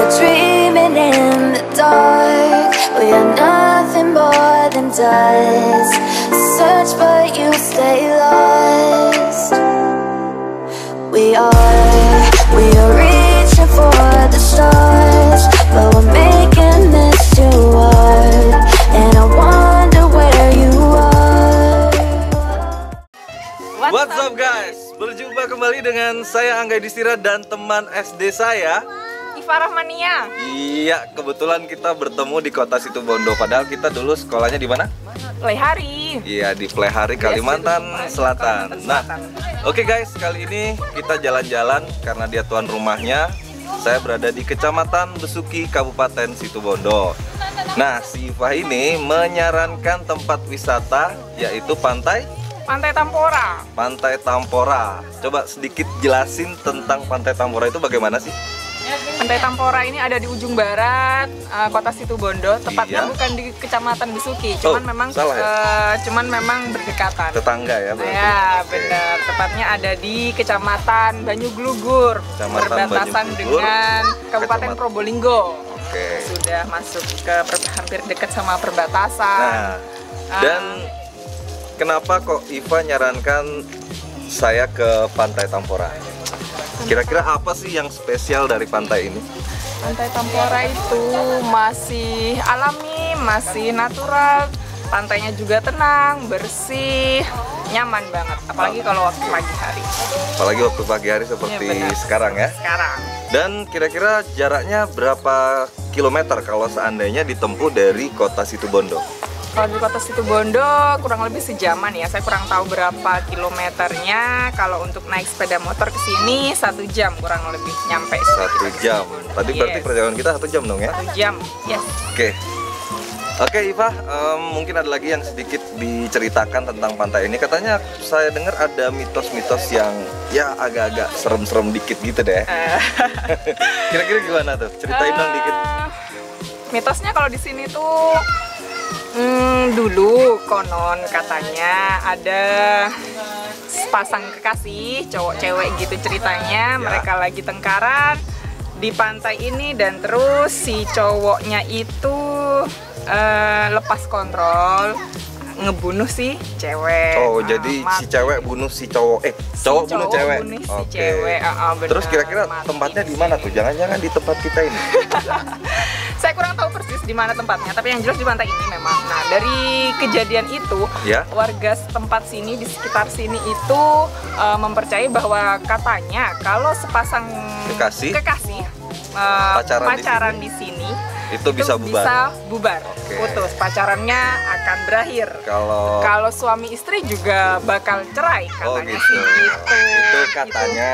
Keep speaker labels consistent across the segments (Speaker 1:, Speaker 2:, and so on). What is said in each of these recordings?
Speaker 1: We're dreaming in the dark. We are nothing more than dust. Search but you stay lost. We are reaching for the stars, but we're making this too hard. And I wonder where you are.
Speaker 2: What's up guys? Berjumpa kembali dengan saya Angga Distira dan teman SD saya
Speaker 3: Farahmania.
Speaker 2: Iya, kebetulan kita bertemu di kota Situbondo. Padahal kita dulu sekolahnya di mana?
Speaker 3: Plehari.
Speaker 2: Iya, di Plehari, Kalimantan Selatan. Nah, oke guys, kali ini kita jalan-jalan karena dia tuan rumahnya. Saya berada di Kecamatan Besuki, Kabupaten Situbondo. Nah, si Iva ini menyarankan tempat wisata yaitu Pantai
Speaker 3: Tampora.
Speaker 2: Pantai Tampora. Coba sedikit jelasin tentang Pantai Tampora itu bagaimana sih?
Speaker 3: Pantai Tampora ini ada di ujung barat kota Situbondo, tepatnya
Speaker 2: iya.
Speaker 3: Bukan di Kecamatan Besuki, cuman memang berdekatan.
Speaker 2: Tetangga ya berarti.
Speaker 3: Ya, benar. Tepatnya ada di Kecamatan Banyuglugur, berbatasan dengan Kabupaten Probolinggo.
Speaker 2: Oke.
Speaker 3: Sudah masuk ke hampir dekat sama perbatasan.
Speaker 2: Nah, dan kenapa kok Iva nyarankan saya ke Pantai Tampora? Kira-kira apa sih yang spesial dari pantai ini?
Speaker 3: Pantai Tampora itu masih alami, masih natural. Pantainya juga tenang, bersih, nyaman banget. Apalagi kalau waktu pagi hari.
Speaker 2: Apalagi waktu pagi hari seperti
Speaker 3: ya,
Speaker 2: sekarang ya?
Speaker 3: Sekarang.
Speaker 2: Dan kira-kira jaraknya berapa kilometer kalau seandainya ditempuh dari kota Situbondo?
Speaker 3: Kalau di kota Situbondo kurang lebih sejaman ya. Saya kurang tahu berapa kilometernya. Kalau untuk naik sepeda motor ke sini 1 jam kurang lebih nyampe.
Speaker 2: 1 jam. Tadi berarti perjalanan kita 1 jam dong ya?
Speaker 3: 1 jam, yes.
Speaker 2: Oke Iva, mungkin ada lagi yang sedikit diceritakan tentang pantai ini. Katanya saya dengar ada mitos-mitos yang ya agak-agak serem-serem dikit gitu deh. Kira-kira gimana tuh? Ceritain dong dikit.
Speaker 3: Mitosnya kalau di sini tuh dulu konon katanya ada sepasang kekasih cowok cewek gitu ceritanya ya. Mereka lagi tengkaran di pantai ini dan terus si cowoknya itu lepas kontrol ngebunuh si cewek.
Speaker 2: Oh, jadi si cewek bunuh si cowok. Cowok bunuh cewek.
Speaker 3: Bunuh si cewek.
Speaker 2: Terus kira-kira tempatnya di mana tuh? Jangan-jangan di tempat kita ini.
Speaker 3: Saya kurang tahu persis di mana tempatnya, tapi yang jelas di pantai ini memang. Nah, dari kejadian itu, ya? Warga setempat sini di sekitar sini itu mempercayai bahwa katanya kalau sepasang kekasih pacaran di sini itu bisa bubar. Putus, pacarannya akan berakhir. Kalau suami istri juga bakal cerai katanya.
Speaker 2: Itu katanya.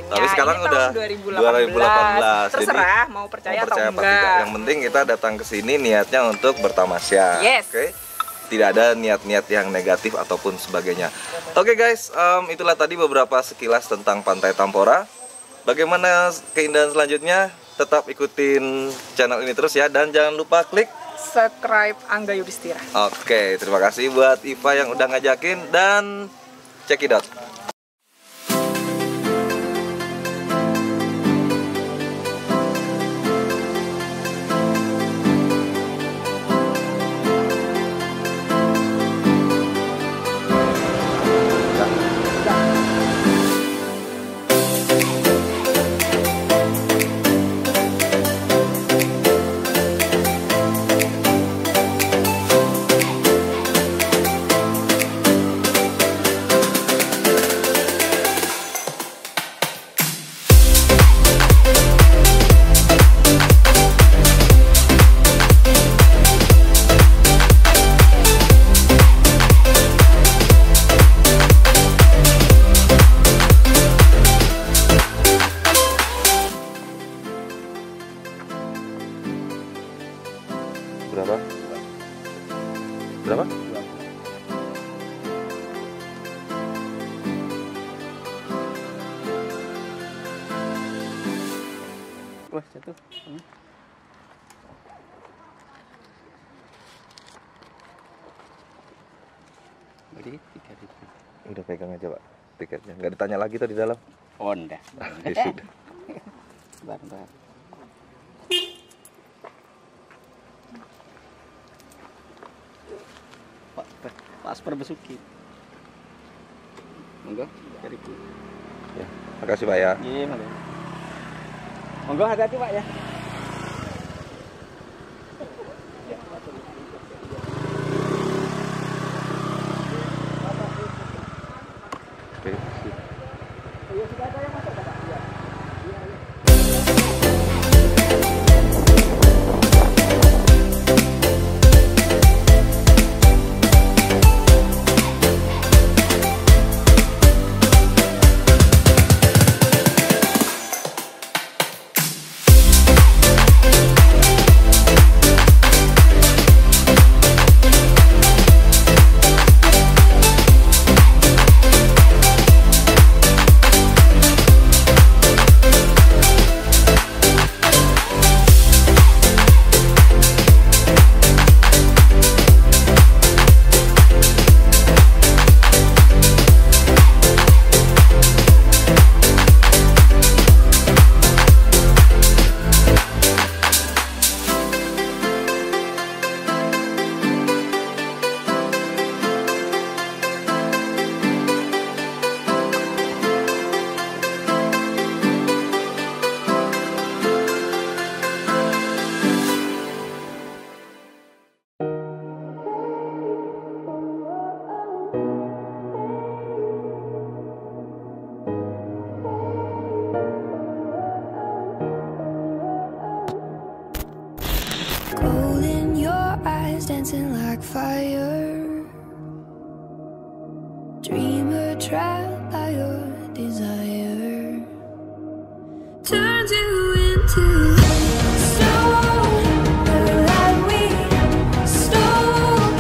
Speaker 2: Tapi sekarang udah 2018.
Speaker 3: Terserah
Speaker 2: jadi,
Speaker 3: mau percaya atau enggak.
Speaker 2: Yang penting kita datang ke sini niatnya untuk bertamasya.
Speaker 3: Yes.
Speaker 2: Oke. Tidak ada niat-niat yang negatif ataupun sebagainya. Oke guys, itulah tadi beberapa sekilas tentang Pantai Tampora. Bagaimana keindahan selanjutnya? Tetap ikutin channel ini terus ya, dan jangan lupa klik
Speaker 3: subscribe Angga Yudhistira.
Speaker 2: Oke, terima kasih buat Iva yang udah ngajakin dan check it out. Berapa?
Speaker 4: Wah, jatuh. Beri 3.000.
Speaker 2: Udah pegang aja Pak tiketnya, nggak ditanya lagi tuh di dalam.
Speaker 4: Oh, enggak.
Speaker 2: Ya sudah.
Speaker 4: Barang-barang. Pas perbesuki. Monggo cariku.
Speaker 2: Ya, makasih Pak ya.
Speaker 4: Iya, monggo hati-hati Pak ya.
Speaker 2: Oke, sip.
Speaker 1: Gold in your eyes dancing like fire. Dreamer trapped by your desire. Turns you into stone. The light we stole.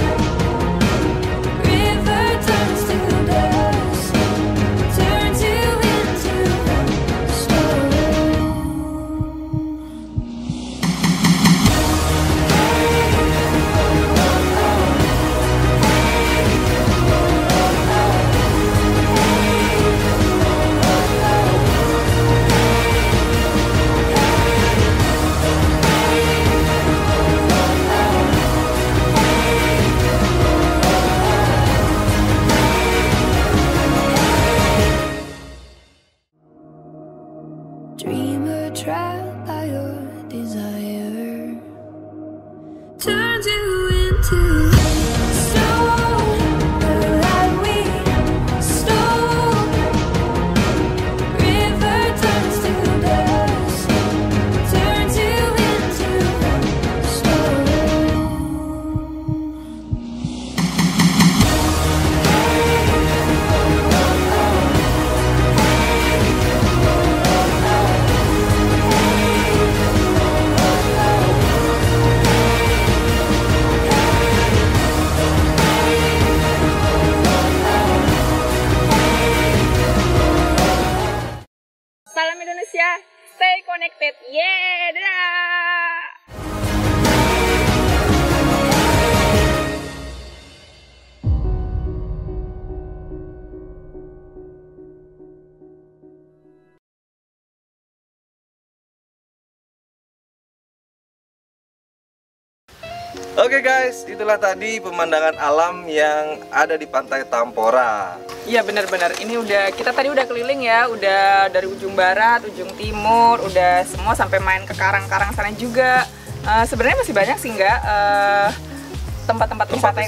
Speaker 1: River turns to dust. Turns you into stone. Dreamer trapped by your desire. Turns you into stone. The light we stole. River turns to dust. Turns you into stone.
Speaker 3: Salam Indonesia, stay connected. Yeah, dadah.
Speaker 2: Oke guys, itulah tadi pemandangan alam yang ada di Pantai Tampora.
Speaker 3: Iya benar-benar. Ini kita tadi udah keliling ya, udah dari ujung barat, ujung timur, udah semua sampai main ke karang-karang sana juga. Sebenarnya masih banyak sih tempat-tempat wisata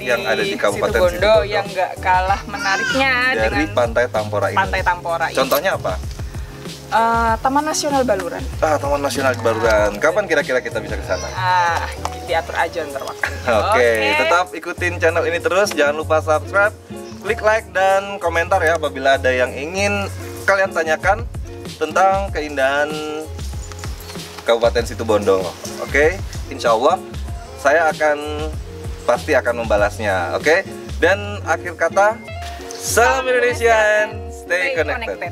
Speaker 3: yang ada di
Speaker 2: Kabupaten
Speaker 3: Situbondo yang nggak kalah menariknya
Speaker 2: dari
Speaker 3: dengan
Speaker 2: Pantai Tampora ini.
Speaker 3: Pantai Tampora ini.
Speaker 2: Contohnya apa?
Speaker 3: Taman Nasional Baluran.
Speaker 2: Taman Nasional Baluran. Kapan kira-kira kita bisa ke sana?
Speaker 3: Diatur aja ntar waktunya.
Speaker 2: Oke, tetap ikutin channel ini terus. Jangan lupa subscribe, klik like dan komentar ya apabila ada yang ingin kalian tanyakan tentang keindahan Kabupaten Situbondo. Oke, insya Allah saya pasti akan membalasnya. Oke, dan akhir kata, salam Indonesia and stay connected.